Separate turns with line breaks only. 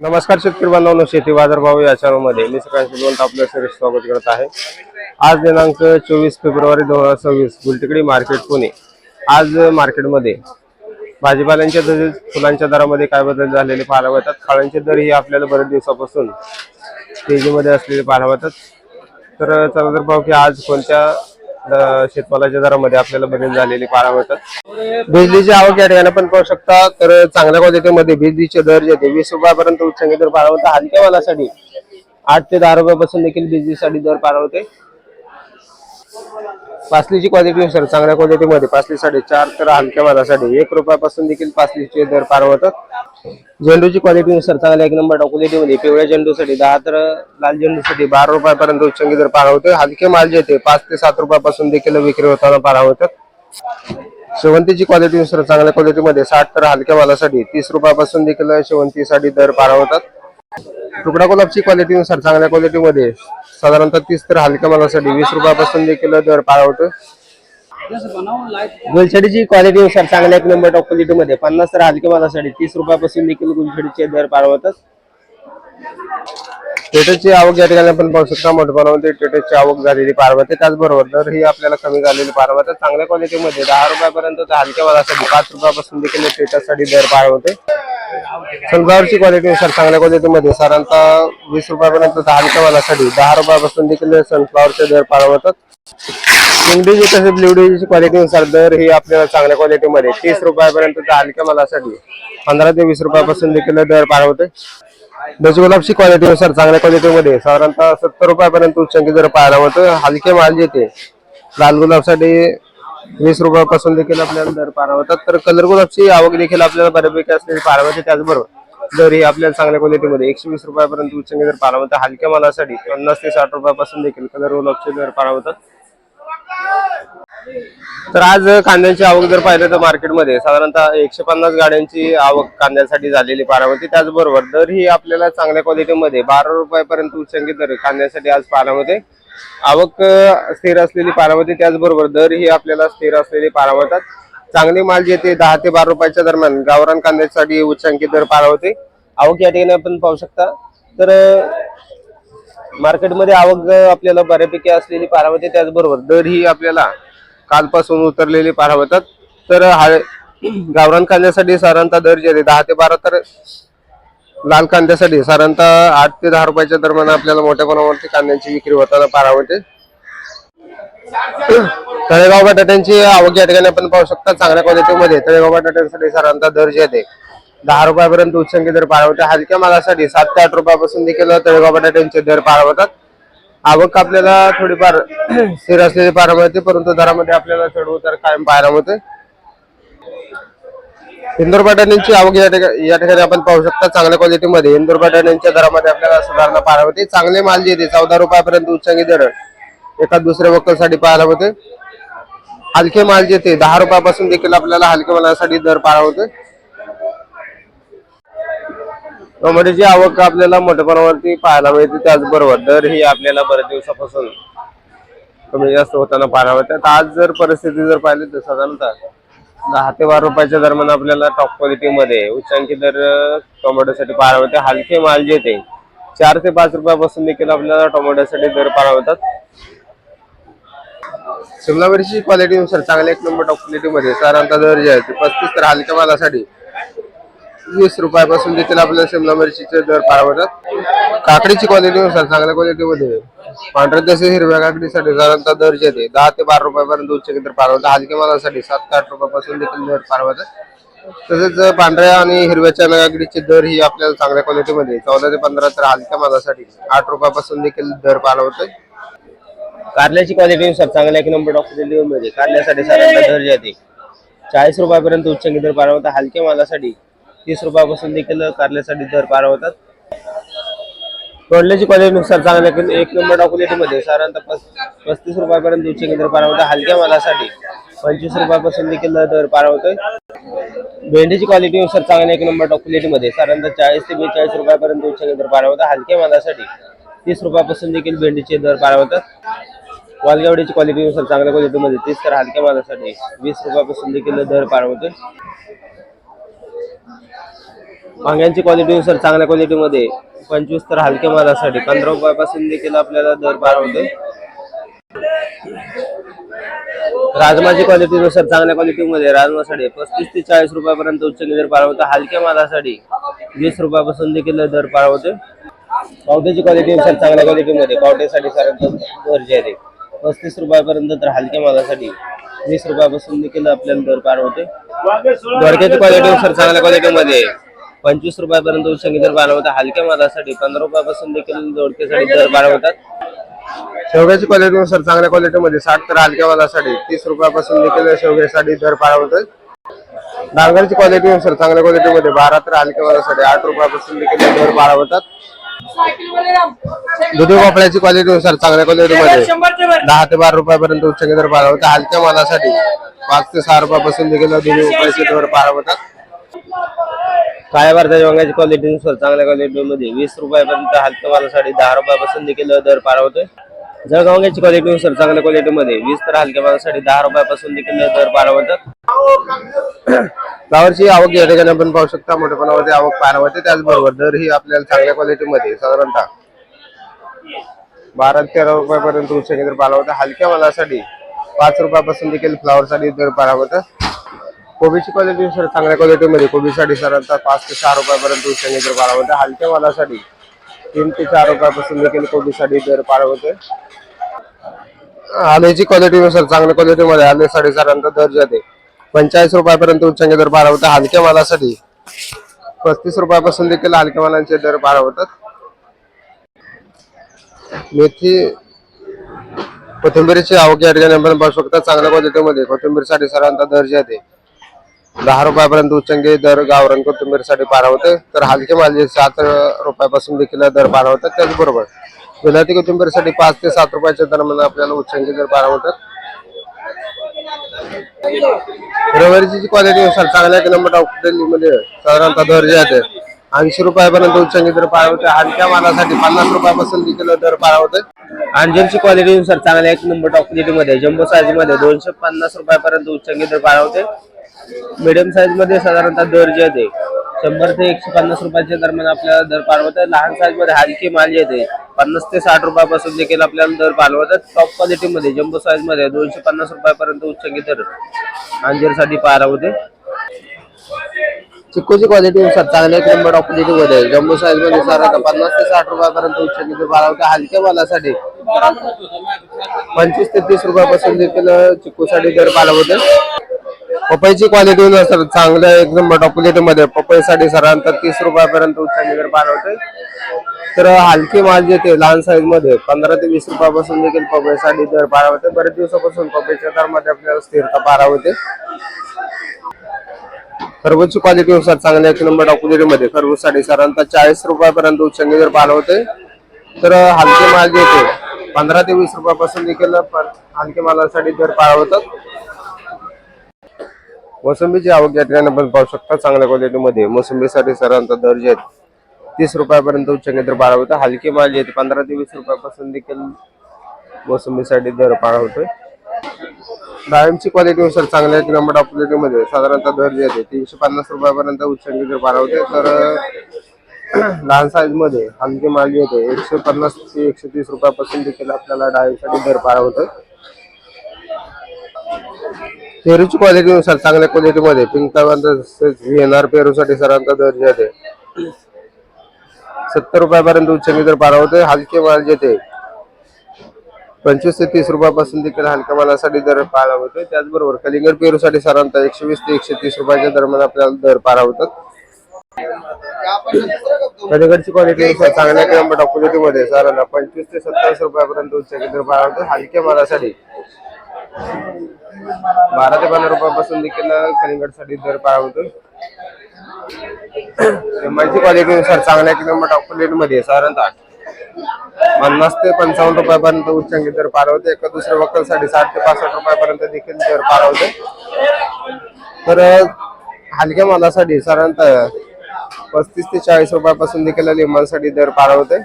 नमस्कार शेतकरी बांधवांनो, शेती बाजार भाव या चॅनलमध्ये मी सकाळी आपलं सर्व स्वागत करत आहे। आज दिनांक 24 फेब्रुवारी 2026 गुलटेकडी मार्केट पुणे। आज मार्केटमध्ये भाजीपाल्यांच्या तसेच फुलांच्या दरामध्ये काय बदल झालेले पाहायला मिळतात। फळांचे दर ही आपल्याला बरेच दिवसापासून तेजीमध्ये असलेले पाहायला मिळतात। तर चला तर पाहू की आज कोणत्या शेतमालाच्या दरामध्ये आपल्याला बदल झालेले पाहायला मिळतात। बिजलीची आवक या ठिकाणी पण पाहू शकता। तर चांगल्या क्वालिटीमध्ये बिजलीचे दर जे 20 रुपयापर्यंत उच्चांकी दर पाहायला मिळतात। हलक्या मालासाठी 8 ते 10 रुपयापासून देखील बिजलीसाठी दर पाहायला मिळते। पासलीची क्वालिटीनुसार चांगल्या क्वालिटीमध्ये पासली 4.5 तर हलक्या मालासाठी 1 रुपयापासून देखील पासलीचे दर पाहायला मिळतात। झेंडूची क्वालिटीनुसार चांगल्या 1 नंबर क्वालिटीमध्ये पिवळ्या झेंडूसाठी 10 तर लाल झेंडूसाठी 12 रुपयापर्यंत उच्चांकी दर पाहायला मिळते। हलके माल जे ते 5 ते 7 रुपयापासून देखील विक्री होताना पाहायला मिळतात। शेवंतीची क्वालिटीनुसार चांगल्या क्वालिटीमध्ये 60 तर हलक्या मालासाठी 30 रुपयापासून देखील शेवंतीसाठी दर पाहायला मिळतात। तुकडा गुलाबची क्वालिटीनुसार चांगल्या क्वालिटीमध्ये साधारणतः 30 तर हलक्या मालासाठी 20 रुपयापासून देखील दर पाहायला मिळतो। गुलछडीची क्वालिटीनुसार चांगल्या 1 नंबर टॉप क्वालिटीमध्ये 50 तर हलक्या मालासाठी 30 रुपयापासून देखील गुलछडीचे दर पाहायला मिळतात। टेटसची आवक या ठिकाणी आपण पाहू शकता। मोठ्या प्रमाणामध्ये टेटसची आवक झालेली पाहायला मिळते। त्याचबरोबर दर ही आपल्याला कमी झालेली पाहायला मिळतात। चांगल्या क्वालिटीमध्ये 10 रुपयापर्यंत तर हलक्या मालासाठी 5 रुपयापासून देखील टेटससाठी दर पाहायला मिळते। सनफ्लॉवरची क्वालिटीनुसार चांगल्या क्वालिटीमध्ये साधारणतः 20 रुपयापर्यंत तर हलक्या मालासाठी 10 रुपयापासून देखील सनफ्लॉवरचे दर पाहायला मिळतात। इंग्लिश तसेच ब्ल्यूडीची क्वालिटीनुसार दर ही आपल्याला चांगल्या क्वालिटीमध्ये 30 रुपयापर्यंत तर हलक्या मालासाठी 15 ते 20 रुपयापासून देखील दर पाहायला मिळते। डच गुलाबची क्वालिटीनुसार चांगल्या क्वालिटीमध्ये साधारणतः 70 रुपयापर्यंत उच्चांकी दर पाहायला मिळतो। हलके माल जे ते लाल गुलाबसाठी 20 रुपयापासून देखील आपल्याला दर पाहायला मिळतात। तर कलर गुलाबची आवक देखील आपल्याला बऱ्यापैकी असलेली पाहायला मिळते। त्याचबरोबर दर ही आपल्याला चांगल्या क्वालिटीमध्ये 120 रुपयापर्यंत उच्चांकी दर पाहायला मिळतात। हलक्या मालासाठी 50 ते 60 रुपयापासून देखील कलर गुलाबचे दर पाहायला मिळतात। तर आज कांद्याची आवक जर पाहिलं तर मार्केटमध्ये साधारणतः 150 गाड्यांची आवक कांद्यासाठी झालेली पाहायला मिळते। त्याचबरोबर दर ही आपल्याला चांगल्या क्वालिटीमध्ये 12 रुपयापर्यंत उच्चांकी दर कांद्यासाठी आज पाहायला मिळते। आवक स्थिर असलेली पाहायला मिळते। त्याचबरोबर दर ही आपल्याला स्थिर असलेली पाहायला मिळतात। चांगले माल जे ते 10 ते 12 रुपयाच्या दरम्यान गावरान कांद्यासाठी उच्चांकी दर पाहायला मिळते। आवक या ठिकाणी आपण पाहू शकता। तर मार्केटमध्ये आवक आपल्याला बऱ्यापैकी असलेली पाहायला मिळते। त्याचबरोबर दर ही आपल्याला कालपासून उतरलेली पाहायला मिळतात। तर गावरान कांद्यासाठी साधारणतः दर जे 10 ते 12 तर लाल कांद्यासाठी साधारणतः 8 ते 10 रुपयाच्या दरम्यान आपल्याला मोठ्या प्रमाणावरती कांद्यांची विक्री होताना पाहायला मिळते। तळेगाव बटाट्यांची आवक या ठिकाणी आपण पाहू शकता। चांगल्या क्वालिटीमध्ये तळेगाव बटाट्यांसाठी साधारणतः दर जे ते 10 रुपयापर्यंत उच्चांकी दर पाहायला मिळते। हलक्या मालासाठी 7 ते 8 रुपयापासून देखील तळेगाव बटाट्यांचे दर पाहायला मिळतात। आवक आपल्याला थोडीफार स्थिर असलेली पाहायला मिळते, परंतु दरामध्ये आपल्याला चढ उतार कायम पाहायला मिळते। इंदोर बटाट्यांची आवक या ठिकाणी आपण पाहू शकता। चांगल्या क्वालिटीमध्ये इंदोर बटाट्यांच्या दरामध्ये आपल्याला सुधारणा पाहायला मिळते। चांगले माल जे ते 14 रुपयापर्यंत उच्चांकी दर एका दुसऱ्या वक्कलसाठी पाहायला मिळते। हलके माल जे ते 10 रुपयापासून देखील आपल्याला हलक्या मालासाठी दर पाहायला मिळते। टोमॅटोची आवक आपल्याला मोठ्या प्रमाणावरती पाहायला मिळते। त्याचबरोबर दर ही आपल्याला बऱ्याच दिवसापासून कमी जास्त होताना पाहायला मिळते। आज जर परिस्थिती जर पाहिली तर साधारणतः 10 ते 12 रुपयाच्या दरम्यान आपल्याला टॉप क्वालिटीमध्ये उच्चांकी दर टोमॅटोसाठी पाहायला मिळते। हलके माल जे ते 4 ते 5 रुपयापासून देखील आपल्याला टोमॅटोसाठी दर पाहायला मिळतात। शिमला मिरची क्वालिटीनुसार चांगल्या 1 नंबर टॉप क्वालिटीमध्ये साधारणतः दर जे आहे 35 तर हलक्या मालासाठी 20 रुपयापासून देखील आपल्याला शिमला मिरचीचे दर पाहायला मिळतात। काकडीची क्वालिटीनुसार चांगल्या क्वालिटीमध्ये पांढऱ्या तसेच हिरव्या काकडीसाठी साधारणतः दर जे ते 10 ते 12 रुपयापर्यंत उच्चांकी दर पाहायला मिळतात। हलक्या मालासाठी 7 ते 8 रुपयापासून देखील दर पाहायला मिळतात। तसेच पांढऱ्या आणि हिरव्या काकडीचे दर ही आपल्याला चांगल्या क्वालिटीमध्ये 14 ते 15 तर हलक्या मालासाठी 8 रुपयापासून देखील दर पाहायला मिळतात। कारल्याची क्वालिटीनुसार चांगल्या 1 नंबर टॉप क्वालिटीमध्ये कारल्यासाठी साधारणतः दर जे ते 40 रुपयापर्यंत उच्चांकी दर पाहायला मिळतात। हलक्या मालासाठी 30 रुपयापासून देखील कारल्यासाठी दर पाहायला मिळतात। तोडल्याची क्वालिटीनुसार चांगल्या 1 नंबर टॉप क्वालिटीमध्ये साधारणतः 35 रुपयापर्यंत उच्चांकी दर पाहायला मिळतात। हलक्या मालासाठी 25 रुपयापासून देखील दर पाहायला मिळतोय। भेंडीची क्वालिटीनुसार चांगल्या 1 नंबर टॉप क्वालिटीमध्ये साधारणतः 40 ते 42 रुपयापर्यंत उच्चांकी दर पाहायला मिळतात। हलक्या मालासाठी 30 रुपयापासून देखील भेंडीचे दर पाहायला मिळतात। वालगेवड्याची क्वालिटीनुसार चांगल्या क्वालिटीमध्ये 30 तर हलक्या मालासाठी 20 रुपयापासून देखील दर पाहायला मिळतोय। वांग्यांची क्वालिटीनुसार चांगल्या क्वालिटीमध्ये 25 तर हलक्या मालासाठी 15 रुपयापासून देखील आपल्याला दर पार होते. राजमाची क्वालिटीनुसार चांगल्या क्वालिटीमध्ये राजमासाठी 35 ते 40 रुपयापर्यंत उच्चनी दर पार होते. हलक्या मालासाठी 20 रुपयापासून देखील दर पार होते. पावट्याची क्वालिटीनुसार चांगल्या क्वालिटीमध्ये पावट्यासाठी साधारणतः दर जे आहे 35 रुपयापर्यंत तर हलक्या मालासाठी 20 रुपयापासून देखील आपल्याला दर पार होते. दोडक्याची क्वालिटीनुसार चांगल्या क्वालिटीमध्ये 25 रुपयापर्यंत उच्चनी दर पार होतात. हलक्या मालासाठी 15 रुपयापासून देखील दोडक्यासाठी दर पार होतात. शेवग्याची क्वालिटीनुसार चांगल्या क्वालिटीमध्ये 60 तर हलक्या मालासाठी 30 रुपयापासून देखील शेवग्यासाठी दर पार होतात. डांगरची क्वालिटीनुसार चांगल्या क्वालिटीमध्ये 12 तर हलक्या मालासाठी 8 रुपयापासून देखील दर पार होतात. दुधी भोपळ्याची क्वालिटीनुसार चांगल्या क्वालिटीमध्ये 10 ते 12 रुपयापर्यंत उच्चनी दर पार होतात. हलक्या मालासाठी 5 ते 6 रुपयापासून देखील दुधी भोपळ्याचे दर पार होतात. काळ्या भारताच्या वांग्याची क्वालिटीनुसार चांगल्या क्वालिटीमध्ये 20 रुपयापर्यंत हलक्या मालासाठी 10 रुपयापासून देखील दर पार होते. जळगाव वांग्याची क्वालिटीनुसार चांगल्या क्वालिटीमध्ये 20 तर हलक्या मालासाठी 10 रुपयापासून देखील दर पार होतात. फ्लावरची आवक या ठिकाणी आपण पाहू शकता मोठ्या प्रमाणामध्ये आवक पाहायला मिळते. त्याचबरोबर दर ही आपल्याला चांगल्या क्वालिटीमध्ये साधारणतः 12 ते 13 रुपयापर्यंत उच्चनी दर पार होता. हलक्या मालासाठी 5 रुपयापासून देखील फ्लावरसाठी दर पार होतात. कोबीची क्वालिटीनुसार चांगल्या क्वालिटीमध्ये कोबीसाठी साधारणतः 5 ते 6 रुपयापर्यंत उच्चनी दर पार होता. हलक्या मालासाठी 3 ते 4 रुपयापासून देखील कोबीसाठी दर पार होते. आल्याची क्वालिटीनुसार चांगल्या क्वालिटीमध्ये आल्यासाठी साधारणतः दर जाते 45 रुपयापर्यंत उच्चनी दर पार होता. हलक्या मालासाठी 35 रुपयापासून देखील हलक्या मालांचे दर पार होतात. मेथी कोथिंबीरची आवक या ठिकाणी आपण पाहू शकता. चांगल्या क्वालिटीमध्ये कोथिंबीरसाठी साधारणतः दर जाते 10 रुपयापर्यंत उच्चनी दर गावरान कोथिंबीरसाठी पार होते. तर हलके माल 7 रुपयापासून देखील दर पार होतात. त्याचबरोबर विलायती कोथिंबीरसाठी 5 ते 7 रुपयाच्या दरम्यान आपल्याला उच्चनी दर पार होतात. रबरची क्वालिटीनुसार चांगल्या एक नंबर टॉप मध्ये साधारणतः दर जे आहे 80 रुपयापर्यंत उच्चनी दर पार होते. हलक्या मालासाठी 50 रुपयापासून देखील दर पार होते. अंजीरची क्वालिटीनुसार चांगल्या एक नंबर टॉप क्वालिटीमध्ये जम्बो साईज मध्ये 250 रुपयापर्यंत उच्चनी दर पार होते. मीडियम साईज मध्ये साधारणतः दर जे आहे 100 ते 150 रुपयाच्या दरम्यान आपल्याला दर पार होतात. लहान साईज मध्ये हलके माल जे आहे 50 ते 60 रुपयापासून देखील आपल्याला दर पार होतात. टॉप क्वालिटी मध्ये जम्बो साईज मध्ये 250 रुपयापर्यंत उच्चनी दर अंजीरसाठी पार होते. चिक्कूची क्वालिटीनुसार चांगल्या एक नंबर टॉप क्वालिटी मध्ये जम्बो साईज मध्ये साधारणतः 50 ते 60 रुपयापर्यंत उच्चनी दर पार होते. हलक्या मालासाठी 25 ते 30 रुपयापासून देखील चिक्कूसाठी दर पार होते. पपईची क्वालिटी नसतात चांगल्या एक नंबर टॉप क्वालिटीमध्ये पपईसाठी साधारणतः 30 रुपयापर्यंत उच्चनी दर पार होते. तर हलके माल जे ते लहान साईज मध्ये 15 ते 20 रुपयापासून देखील पपईसाठी दर पार होते. बरेच दिवसापासून पपईच्या दरामध्ये आपल्याला स्थिरता पार होते. खरबूजची क्वालिटीनुसार चांगल्या एक नंबर टॉप क्वालिटीमध्ये खरबूजसाठी साधारणतः 40 रुपयापर्यंत उच्चनी दर पार होते. तर हलके माल जे ते 15 ते 20 रुपयापासून देखील हलके मालासाठी दर पार होतात. मोसंबीची आवक या ठिकाणी आपण पाहू शकता. चांगल्या क्वालिटीमध्ये मोसंबीसाठी साधारणतः दर जे आहेत 30 रुपयापर्यंत उच्चनी दर पार होतात. हलके माल जे 15 ते 20 रुपयापासून देखील मोसंबीसाठी दर पार होतोय. डाळिंबची क्वालिटीनुसार चांगल्या एक नंबर टॉप क्वालिटीमध्ये साधारणतः दर जे आहे 350 रुपयापर्यंत उच्चनी दर पार होते. तर लहान साईज मध्ये हलके माल जे होते 150 ते 130 रुपयापासून देखील आपल्याला डाळीसाठी दर पार होतोय. पेरूची क्वालिटीनुसार चांगल्या क्वालिटीमध्ये पिंक व्हीएनआर पेरूसाठी साधारणतः दर जे आहे 70 रुपयापर्यंत उच्चनी दर पार होते. हलके माल जे ते 25 ते 30 रुपयापासून देखील हलक्या मालासाठी दर पार होते. त्याचबरोबर कलिंगड पेरूसाठी साधारणतः 120 ते 130 रुपयाच्या दरम्यान आपल्याला दर पार होतात. कलिंगडची क्वालिटीनुसार चांगल्या नंबर टॉप क्वालिटीमध्ये साधारणतः 25 ते 27 रुपयापर्यंत उच्चनी दर पार होते. हलक्या मालासाठी 12 ते 15 रुपयापासून देखील कलिंगडसाठी दर पार होतो. लिंबाची क्वालिटीनुसार चांगल्या एक नंबर टॉप क्वालिटीमध्ये साधारणतः 50 ते 55 रुपयापर्यंत उच्चनी दर पार होते. एका दुसऱ्या वक्कलसाठी 60 ते 65 रुपयापर्यंत देखील दर पार होते. तर हलक्या मालासाठी साधारणतः 35 ते 40 रुपयापासून देखील लिंबांसाठी दर पार होते.